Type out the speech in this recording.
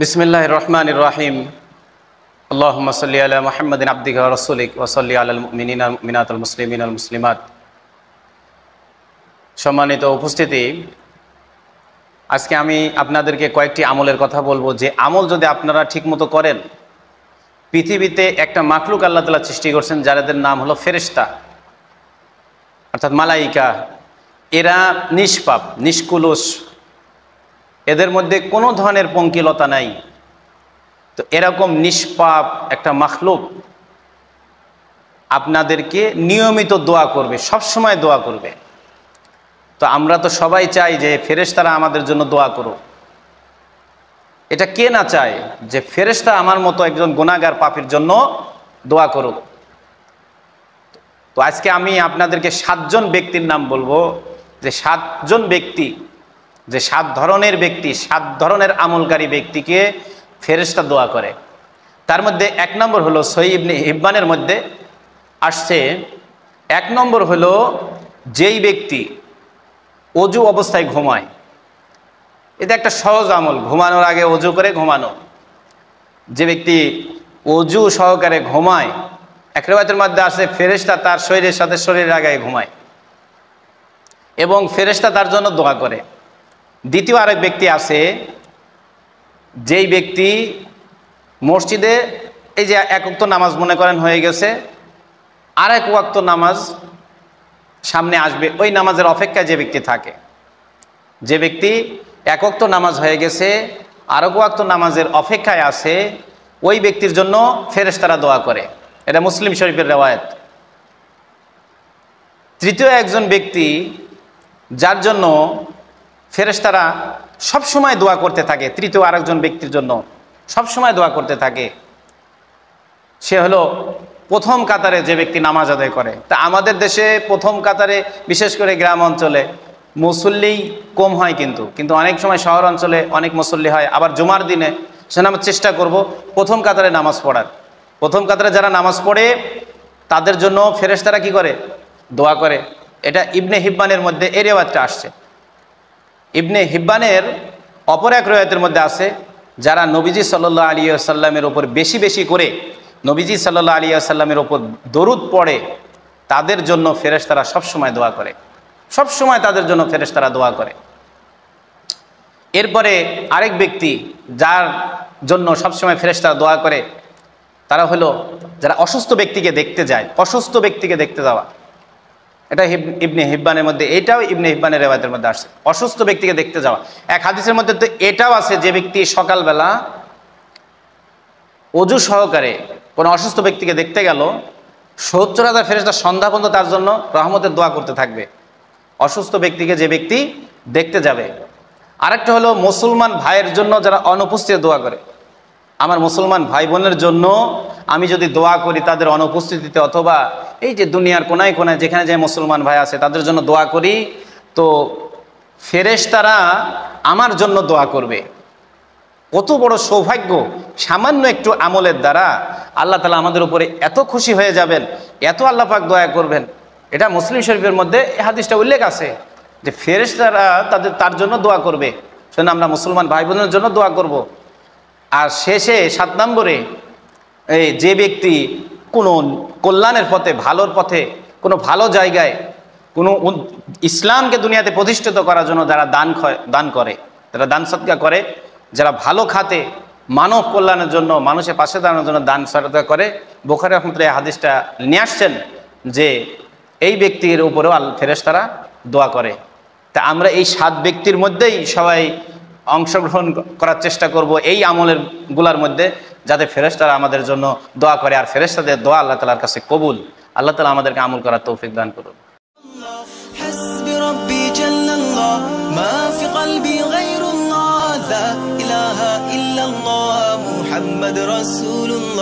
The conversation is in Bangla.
বিসমিল্লাহির রহমানির রহিম। আল্লাহুম্মা সাল্লি আলা মুহাম্মাদিন আবদিকা ওয়া রাসূলিক ওয়া সাল্লি আলাল মুমিনিনা ওয়াল মুমিনাতিল মুসলিমিনা ওয়াল মুসলিমাত। সম্মানিত উপস্থিতি, আজকে আমি আপনাদেরকে কয়েকটি আমলের কথা বলবো, যে আমল যদি আপনারা ঠিকমতো করেন, পৃথিবীতে একটা মাখলুক আল্লাহ তাআলা সৃষ্টি করছেন যাদের নাম হলো ফেরেশতা অর্থাৎ মালাইকা। এরা নিষ্পাপ, নিষ্কুলুষ, এদের মধ্যে কোনো ধরনের পঙ্কিলতা নাই। তো এরকম নিষ্পাপ একটা মাখলুক আপনাদেরকে নিয়মিত দোয়া করবে, সব সময় দোয়া করবে। তো আমরা তো সবাই চাই যে ফেরেশতারা আমাদের জন্য দোয়া করুক। এটা কে না চায় যে ফেরেশতা আমার মতো একজন গুনাহগার পাপীর জন্য দোয়া করুক। তো আজকে আমি আপনাদেরকে 7 জন ব্যক্তির নাম বলবো, যে 7 জন ব্যক্তি, যে 7 ধরনের ব্যক্তি, 7 ধরনের আমলকারী ব্যক্তিকে ফেরেশতা দোয়া করে। তার মধ্যে 1 নম্বর হলো সহিহ ইবনে হিব্বানের মধ্যে আসছে। 1 নম্বর হলো যেই ব্যক্তি অজু অবস্থায় ঘুমায়। এটা একটা সহজ আমল, ঘুমানোর আগে অজু করে ঘুমানো। যে ব্যক্তি অজু সহকারে ঘুমায়, এক riwayতের মধ্যে আছে ফেরেশতা তার শরীরের সাথে শরীর লাগায় ঘুমায় এবং ফেরেশতা তার জন্য দোয়া করে। দ্বিতীয় আরেক ব্যক্তি আছে, যেই ব্যক্তি মসজিদে এই যে 1 ওয়াক্ত নামাজ মনে করেন হয়ে গেছে, আর 1 ওয়াক্ত নামাজ সামনে আসবে, ওই নামাজের অপেক্ষায় যে ব্যক্তি থাকে। যে ব্যক্তি 1 ওয়াক্ত নামাজ হয়ে গেছে, আর 1 ওয়াক্ত নামাজের অপেক্ষায় আছে, ওই ব্যক্তির জন্য ফেরেশতারা দোয়া করে। এটা মুসলিম শরীফের রিওয়ায়াত। তৃতীয় একজন ব্যক্তি যার জন্য ফেরেশতারা সব সময় দোয়া করতে থাকে, তৃতীয় আরেকজন ব্যক্তির জন্য সব সময় দোয়া করতে থাকে, সে হলো প্রথম কাতারে যে ব্যক্তি নামাজ আদায় করে। তা আমাদের দেশে প্রথম কাতারে, বিশেষ করে গ্রাম অঞ্চলে মুসল্লি কম হয়, কিন্তু অনেক সময় শহর অঞ্চলে অনেক মুসল্লি হয়। আবার জুমার দিনে সে আমরা চেষ্টা করব প্রথম কাতারে নামাজ পড়ার। প্রথম কাতারে যারা নামাজ পড়ে তাদের জন্য ফেরেশতারা কি করে? দোয়া করে। এটা ইবনে হিব্বানের মধ্যে এই রিওয়ায়াতটা আসছে। ইবনে হিব্বানের অপর এক রিওয়ায়াতের মধ্যে আছে, যারা নবীজি সাল্লাল্লাহু আলাইহি ওয়াসাল্লামের ওপর বেশি বেশি করে নবীজি সাল্লাল্লাহু আলাইহি ওয়াসাল্লামের ওপর দরুদ পড়ে, তাদের জন্য ফেরেশতারা সব সময় দোয়া করে। সব সময় তাদের জন্য ফেরেশতারা দোয়া করে। এরপরে আরেক ব্যক্তি যার জন্য সব সময় ফেরেশতারা দোয়া করে, তারা হলো যারা অসুস্থ ব্যক্তিকে দেখতে যায়। অসুস্থ ব্যক্তিকে দেখতে যাওয়া, এটা ইবনে হিব্বানের মধ্যে, এটাও ইবনে হিব্বানের রিওয়ায়াতের মধ্যে আসছে, অসুস্থ ব্যক্তিকে দেখতে যাওয়া। এক হাদিসের মধ্যে তো এটাও আছে, যে ব্যক্তি সকালবেলা অজু সহকারে কোনো অসুস্থ ব্যক্তিকে দেখতে গেল, 70,000 ফেরেশতা সন্ধ্যা পর্যন্ত তার জন্য রহমতের দোয়া করতে থাকবে, অসুস্থ ব্যক্তিকে যে ব্যক্তি দেখতে যাবে। আরেকটা হলো মুসলমান ভাইয়ের জন্য যারা অনুপস্থিত দোয়া করে। আমার মুসলমান ভাই বোনের জন্য আমি যদি দোয়া করি তাদের অনুপস্থিতিতে, অথবা এই যে দুনিয়ার কোনায় কোনায় যেখানে যে মুসলমান ভাই আছে তাদের জন্য দোয়া করি, তো ফেরেশতারা আমার জন্য দোয়া করবে। কত বড় সৌভাগ্য! সামান্য একটু আমলের দ্বারা আল্লাহ তাআলা আমাদের উপরে এত খুশি হয়ে যাবেন, এত আল্লাহ পাক দয়া করবেন। এটা মুসলিম শরীফের মধ্যে এই হাদিসটা উল্লেখ আছে যে ফেরেশতারা তার জন্য দোয়া করবে। সেজন্য আমরা মুসলমান ভাই বোনের জন্য দোয়া করব। আর শেষে 7 নম্বরে, এই যে ব্যক্তি কোনো কল্যাণের পথে, ভালোর পথে, কোনো ভালো জায়গায়, কোনো ইসলামকে দুনিয়াতে প্রতিষ্ঠিত করার জন্য যারা দান করে, যারা দান সদকা করে, যারা ভালো খাতে মানব কল্যাণের জন্য, মানুষের পাশে দাঁড়ানোর জন্য দান সদকা করে, বুখারী রাহমাতুল্লাহ হাদিসটা নিয়ে আসছেন যে এই ব্যক্তির উপরেও ফেরেশতারা দোয়া করে। তা আমরা এই 7 ব্যক্তির মধ্যেই সবাই অংশগ্রহণ করার চেষ্টা করব এই আমলের গুলার মধ্যে, যাতে ফেরেশতারা আমাদের জন্য দোয়া করে। আর ফেরেশতাদের দোয়া আল্লাহ তাআলার কাছে কবুল। আল্লাহ তাআলা আমাদেরকে আমল করার তৌফিক দান করুন। حسبي ربي جل الله ما في قلبي غير الله لا إله إلا الله محمد رسول الله